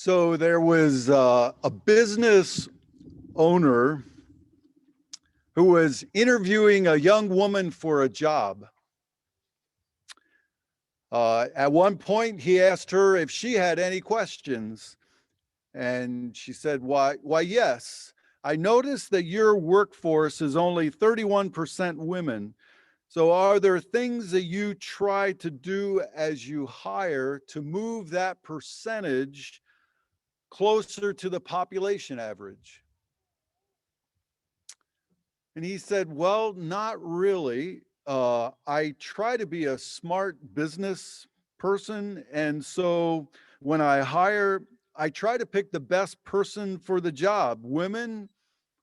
So there was a business owner who was interviewing a young woman for a job. At one point, he asked her if she had any questions, and she said, "Why, yes. I noticed that your workforce is only 31% women. So are there things that you try to do as you hire to move that percentage closer to the population average?" And he said, "Well, not really. I try to be a smart business person. And so when I hire, I try to pick the best person for the job, women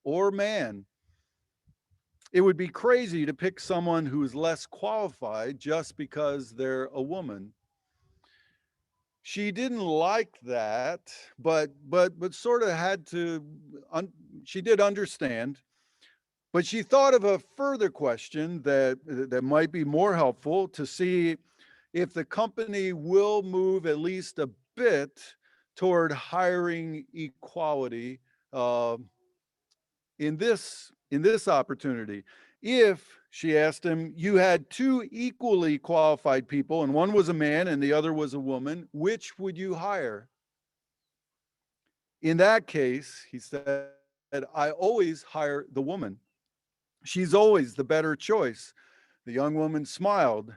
or man. It would be crazy to pick someone who's less qualified just because they're a woman." She didn't like that, but sort of had to, she did understand. But she thought of a further question that might be more helpful to see if the company will move at least a bit toward hiring equality uh, in this opportunity. If, she asked him, you had two equally qualified people, and one was a man and the other was a woman, which would you hire? In that case, he said, I always hire the woman. She's always the better choice. The young woman smiled.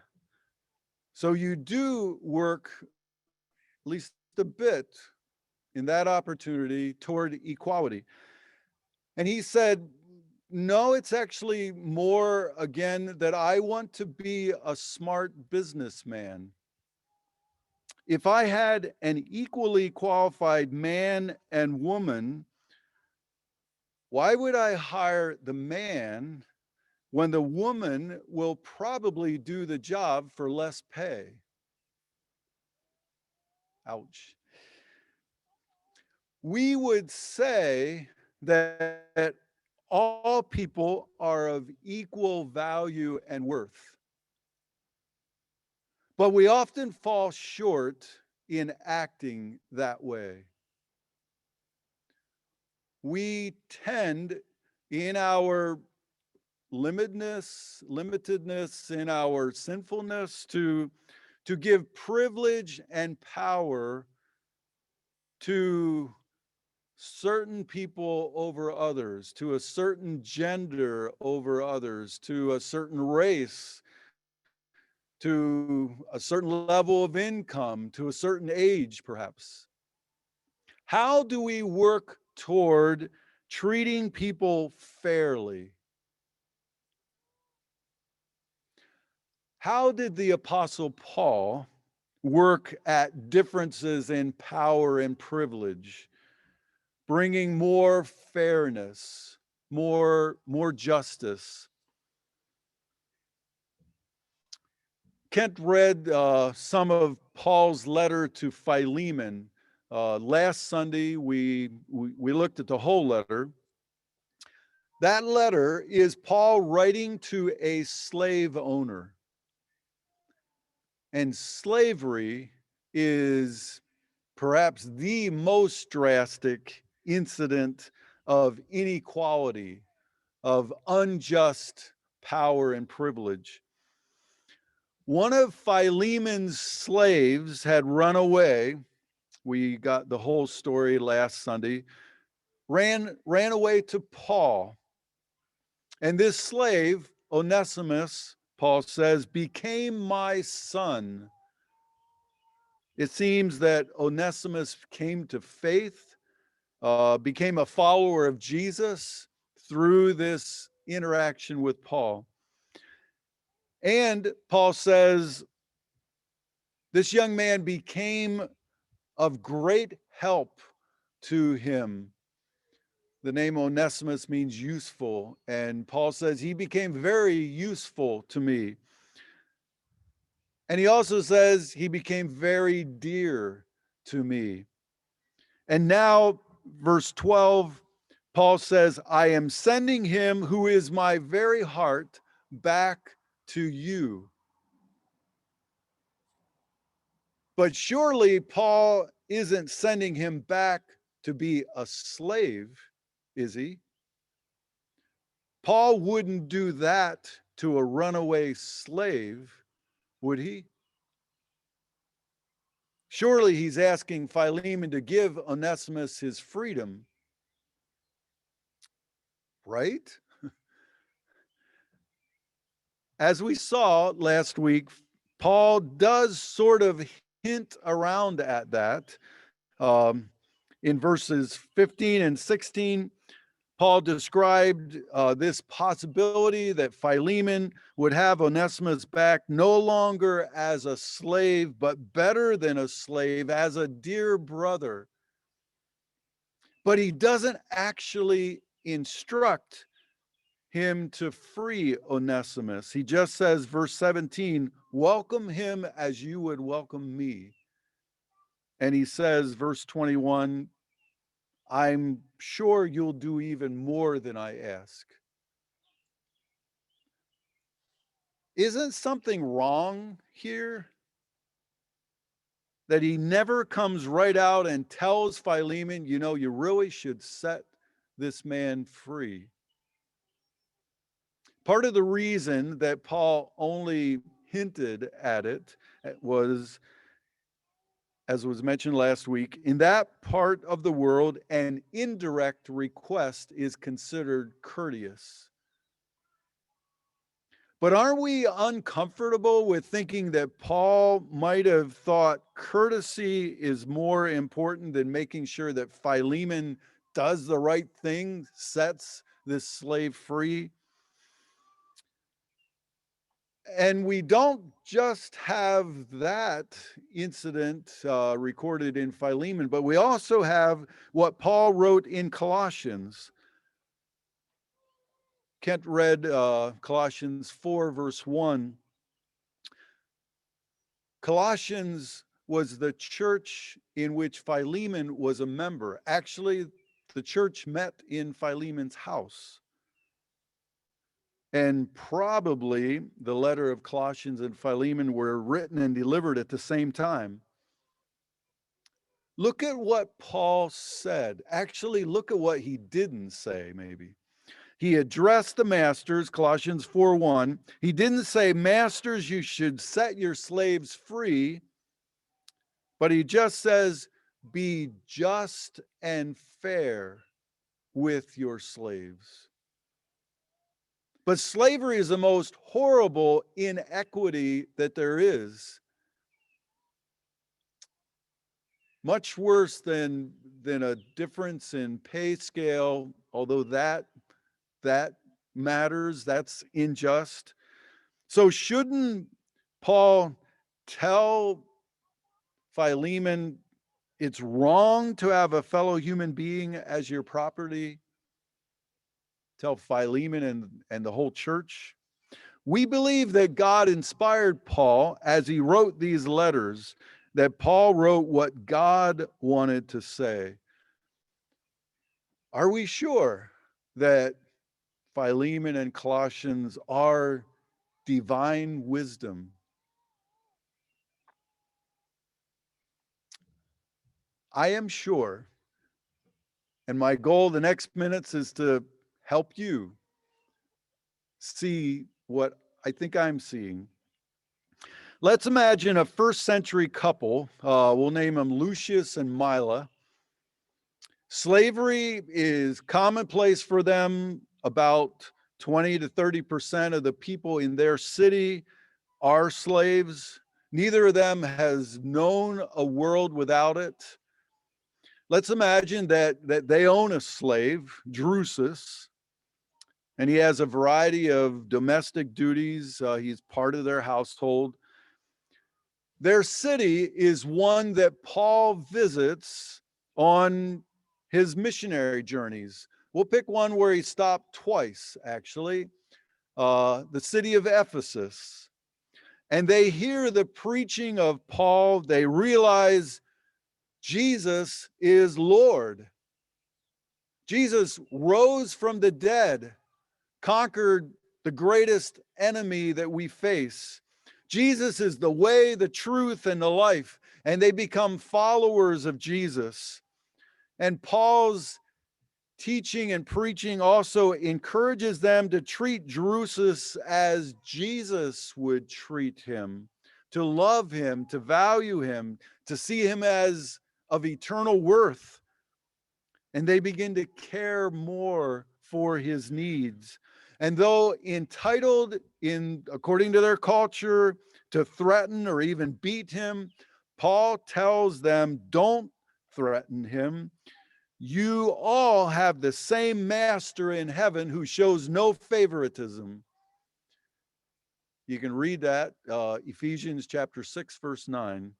So you do work at least a bit in that opportunity toward equality. And he said, no, it's actually more, again, that I want to be a smart businessman. If I had an equally qualified man and woman, why would I hire the man when the woman will probably do the job for less pay? Ouch. We would say that all people are of equal value and worth, but we often fall short in acting that way. We tend, in our limitedness, in our sinfulness, to give privilege and power to certain people over others, to a certain gender over others, to a certain race, to a certain level of income, to a certain age, perhaps. How do we work toward treating people fairly? How did the Apostle Paul work at differences in power and privilege, bringing more fairness, more justice? Kent read some of Paul's letter to Philemon. Last Sunday, we looked at the whole letter. That letter is Paul writing to a slave owner. And slavery is perhaps the most drastic incident of inequality, of unjust power and privilege. One of Philemon's slaves had run away. We got the whole story last Sunday. Ran away to Paul. And this slave, Onesimus, Paul says, became my son. It seems that Onesimus came to faith, became a follower of Jesus through this interaction with Paul. And Paul says, this young man became of great help to him. The name Onesimus means useful, and Paul says he became very useful to me. And he also says he became very dear to me. And now, verse 12, Paul says, I am sending him who is my very heart back to you. But surely Paul isn't sending him back to be a slave, is he? Paul wouldn't do that to a runaway slave, would he? Surely he's asking Philemon to give Onesimus his freedom, right? As we saw last week, Paul does sort of hint around at that. In verses 15 and 16, Paul described this possibility that Philemon would have Onesimus back no longer as a slave, but better than a slave, as a dear brother. But he doesn't actually instruct him to free Onesimus. He just says, verse 17, welcome him as you would welcome me. And he says, verse 21, I'm sure you'll do even more than I ask. Isn't something wrong here? That he never comes right out and tells Philemon, you know, you really should set this man free. Part of the reason that Paul only hinted at it was, as was mentioned last week, in that part of the world, an indirect request is considered courteous. But aren't we uncomfortable with thinking that Paul might have thought courtesy is more important than making sure that Philemon does the right thing, sets this slave free? And we don't just have that incident recorded in Philemon, but we also have what Paul wrote in Colossians. Kent read Colossians 4, verse 1. Colossians was the church in which Philemon was a member. Actually, the church met in Philemon's house. And probably the letter of Colossians and Philemon were written and delivered at the same time. Look at what Paul said. Actually, look at what he didn't say, maybe. He addressed the masters, Colossians 4:1. He didn't say, masters, you should set your slaves free, but he just says, be just and fair with your slaves. But slavery is the most horrible inequity that there is. Much worse than a difference in pay scale, although that matters, that's unjust. So shouldn't Paul tell Philemon it's wrong to have a fellow human being as your property? Tell Philemon and the whole church? We believe that God inspired Paul as he wrote these letters, that Paul wrote what God wanted to say. Are we sure that Philemon and Colossians are divine wisdom? I am sure. And my goal the next minutes is to help you see what I think I'm seeing. Let's imagine a first century couple. We'll name them Lucius and Mila. Slavery is commonplace for them. About 20 to 30% of the people in their city are slaves. Neither of them has known a world without it. Let's imagine that they own a slave, Drusus, and he has a variety of domestic duties. He's part of their household. Their city is one that Paul visits on his missionary journeys. We'll pick one where he stopped twice, actually, the city of Ephesus. And they hear the preaching of Paul. They realize Jesus is Lord. Jesus rose from the dead, conquered the greatest enemy that we face. Jesus is the way, the truth, and the life. and they become followers of Jesus. And Paul's teaching and preaching also encourages them to treat Drusus as Jesus would treat him, to love him, to value him, to see him as of eternal worth. And they begin to care more for his needs. And though entitled according to their culture to threaten or even beat him, Paul tells them, don't threaten him. You all have the same master in heaven who shows no favoritism. You can read that, Ephesians chapter 6, verse 9.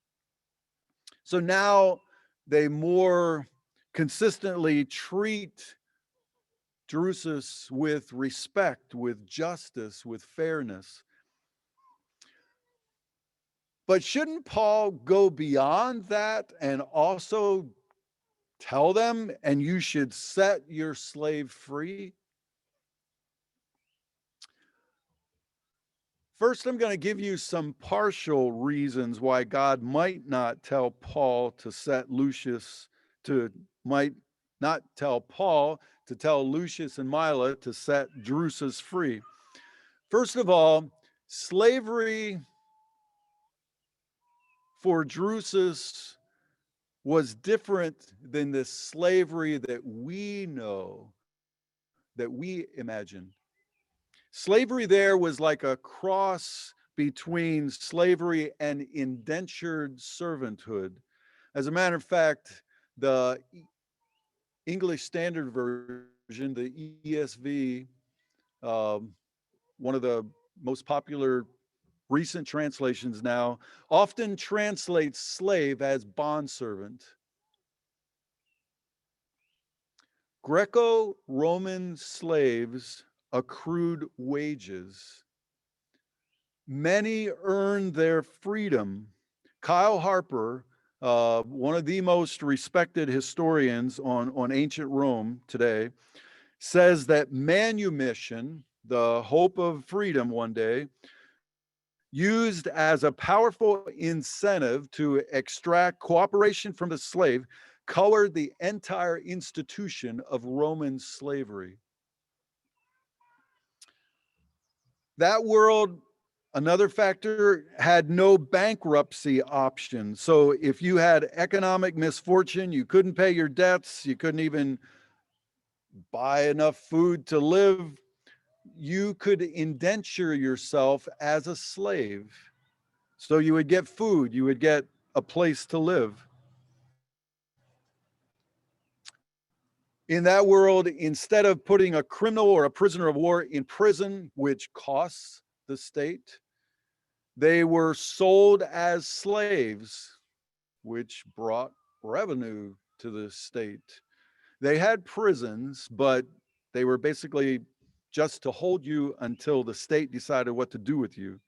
So now they more consistently treat Drusus with respect, with justice, with fairness. But shouldn't Paul go beyond that and also tell them, and you should set your slave free? First, I'm going to give you some partial reasons why God might not tell Paul to set Lucius might not tell Paul to tell Lucius and Mila to set Drusus free. First of all, slavery for Drusus was different than the slavery that we know, that we imagine. Slavery there was like a cross between slavery and indentured servanthood. As a matter of fact, the English Standard Version, the ESV, one of the most popular recent translations now, often translates slave as bondservant. Greco-Roman slaves accrued wages. Many earned their freedom. Kyle Harper, one of the most respected historians on ancient Rome today, says that manumission, the hope of freedom one day, used as a powerful incentive to extract cooperation from the slave, colored the entire institution of Roman slavery. That world, another factor, had no bankruptcy option. So if you had economic misfortune, you couldn't pay your debts, you couldn't even buy enough food to live, you could indenture yourself as a slave. So you would get food, you would get a place to live. In that world, instead of putting a criminal or a prisoner of war in prison, which costs the state, they were sold as slaves, which brought revenue to the state. They had prisons, but they were basically just to hold you until the state decided what to do with you.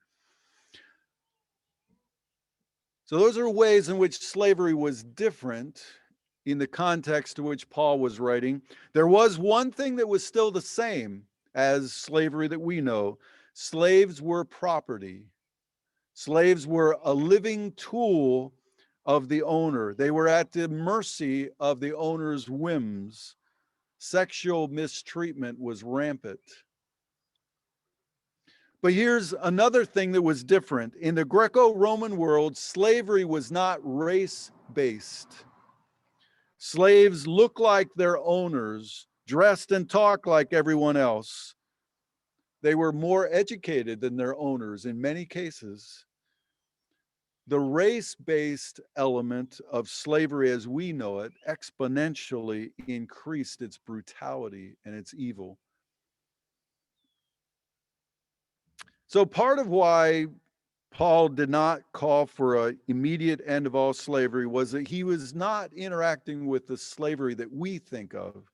So those are ways in which slavery was different in the context to which Paul was writing. There was one thing that was still the same as slavery that we know. Slaves were property. Slaves were a living tool of the owner. They were at the mercy of the owner's whims. Sexual mistreatment was rampant. But here's another thing that was different. In the Greco-Roman world, slavery was not race-based. Slaves looked like their owners, dressed and talked like everyone else. They were more educated than their owners in many cases. The race-based element of slavery as we know it exponentially increased its brutality and its evil. So part of why Paul did not call for an immediate end of all slavery was that he was not interacting with the slavery that we think of.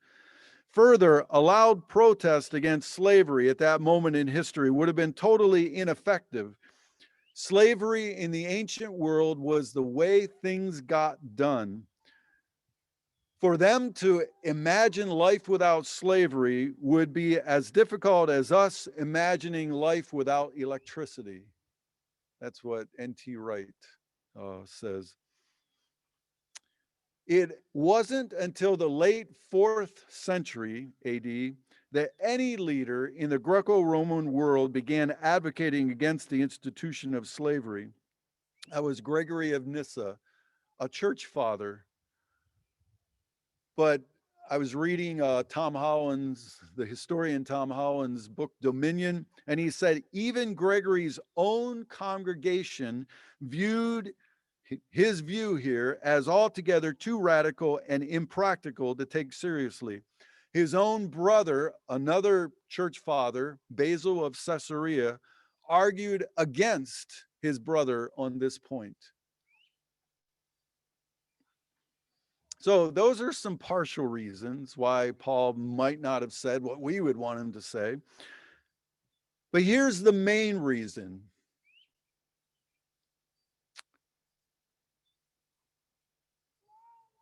Further, a loud protest against slavery at that moment in history would have been totally ineffective. Slavery in the ancient world was the way things got done. For them to imagine life without slavery would be as difficult as us imagining life without electricity. That's what N.T. Wright says. It wasn't until the late 4th century AD that any leader in the Greco-Roman world began advocating against the institution of slavery. That was Gregory of Nyssa, a church father. But I was reading Tom Holland's, the historian Tom Holland's book, Dominion, and he said even Gregory's own congregation viewed his view here as altogether too radical and impractical to take seriously. His own brother, another church father, Basil of Caesarea, argued against his brother on this point. So those are some partial reasons why Paul might not have said what we would want him to say. But here's the main reason.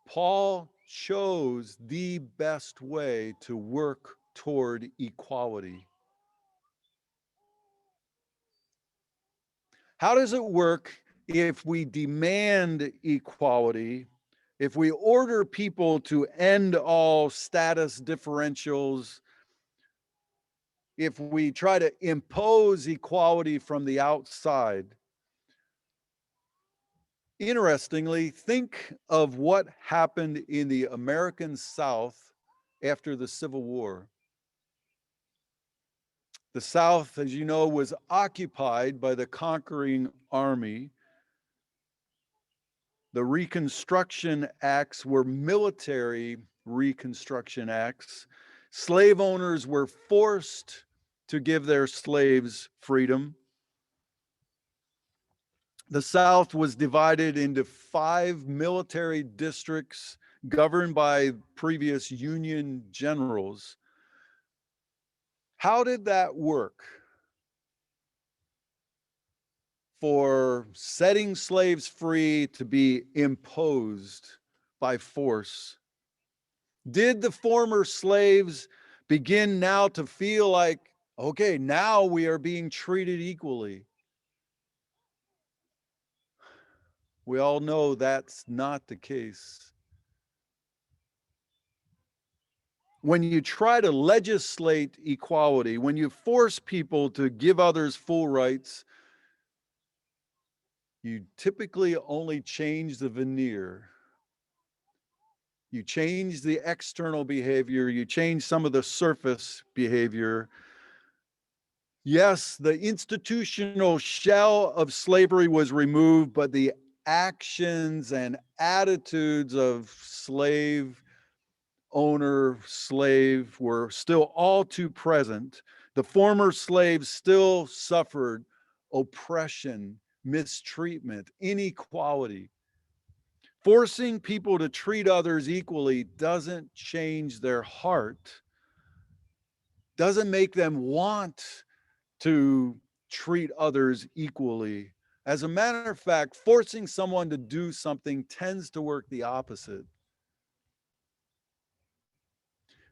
Paul chose the best way to work toward equality. How does it work if we demand equality, if we order people to end all status differentials, if we try to impose equality from the outside? Interestingly, think of what happened in the American South after the Civil War. The South, as you know, was occupied by the conquering army. The Reconstruction Acts were military Reconstruction Acts. Slave owners were forced to give their slaves freedom. The South was divided into 5 military districts governed by previous Union generals. How did that work for setting slaves free to be imposed by force? Did the former slaves begin now to feel like, okay, now we are being treated equally? We all know that's not the case. When you try to legislate equality, when you force people to give others full rights, you typically only change the veneer. You change the external behavior, you change some of the surface behavior. Yes, the institutional shell of slavery was removed, but the actions and attitudes of slave owner, slave were still all too present. The former slaves still suffered oppression, mistreatment, inequality. Forcing people to treat others equally doesn't change their heart, doesn't make them want to treat others equally. As a matter of fact, forcing someone to do something tends to work the opposite.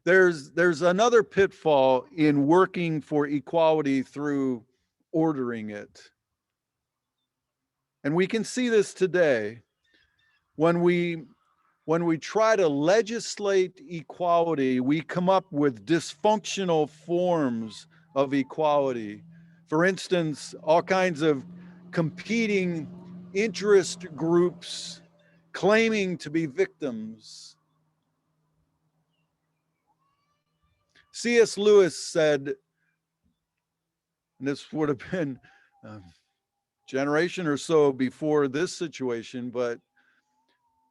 There's another pitfall in working for equality through ordering it. And we can see this today when we try to legislate equality, we come up with dysfunctional forms of equality. For instance, all kinds of competing interest groups claiming to be victims. C.S. Lewis said, and this would have been a generation or so before this situation, but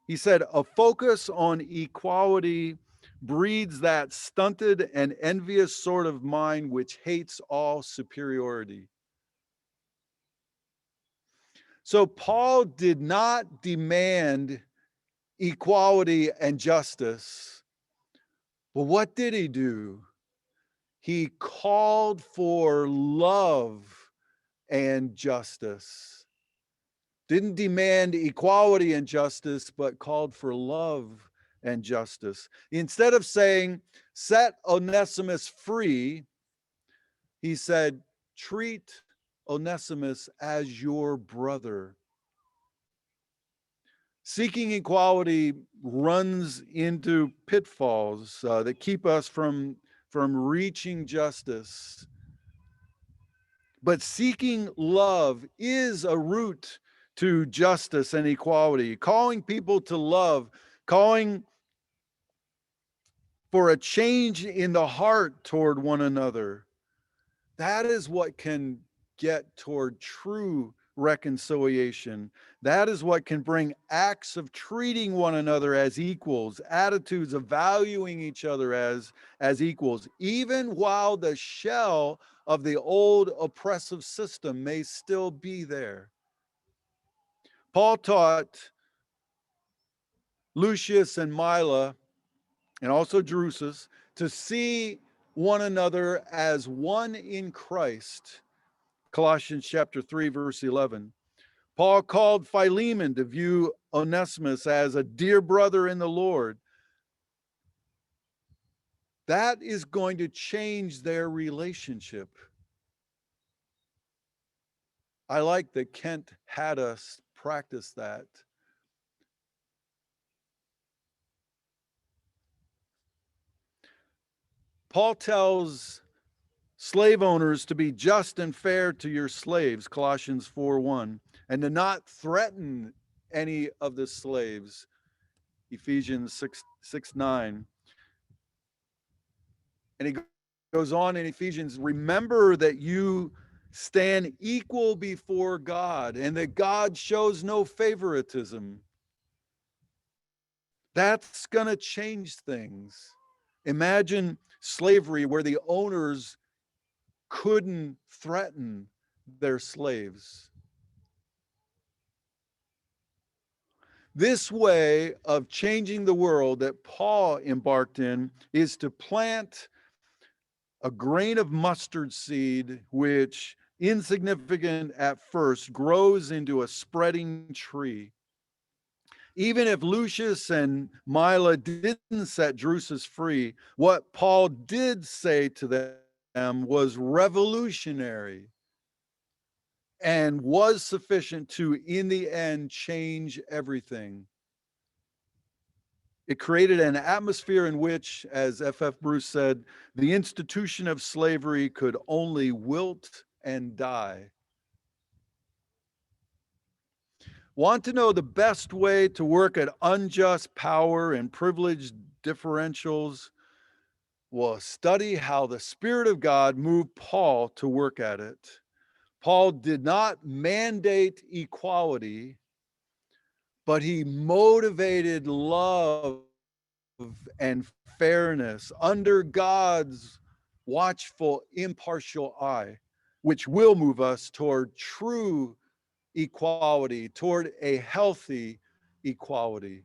he said, a focus on equality breeds that stunted and envious sort of mind which hates all superiority. So Paul did not demand equality and justice. But what did he do? He called for love and justice. Didn't demand equality and justice, but called for love and justice. Instead of saying, set Onesimus free, he said, treat Onesimus as your brother. Seeking equality runs into pitfalls that keep us from reaching justice. But seeking love is a route to justice and equality. Calling people to love, calling for a change in the heart toward one another. That is what can get toward true reconciliation. That is what can bring acts of treating one another as equals, attitudes of valuing each other as equals, even while the shell of the old oppressive system may still be there. Paul taught Lucius and Mila, and also Drusus, to see one another as one in Christ. Colossians chapter 3, verse 11. Paul called Philemon to view Onesimus as a dear brother in the Lord. That is going to change their relationship. I like that Kent had us practice that. Paul tells slave owners to be just and fair to your slaves, Colossians 4:1, and to not threaten any of the slaves, Ephesians 6:9. And he goes on in Ephesians, remember that you stand equal before God and that God shows no favoritism. That's going to change things. Imagine slavery where the owners couldn't threaten their slaves. This way of changing the world that Paul embarked in is to plant a grain of mustard seed, which, insignificant at first, grows into a spreading tree. Even if Lucius and Mila didn't set Drusus free, what Paul did say to them was revolutionary and was sufficient to, in the end, change everything. It created an atmosphere in which, as F.F. Bruce said, the institution of slavery could only wilt and die. Want to know the best way to work at unjust power and privilege differentials? Well, study how the Spirit of God moved Paul to work at it. Paul did not mandate equality, but he motivated love and fairness under God's watchful, impartial eye, which will move us toward true equality, toward a healthy equality.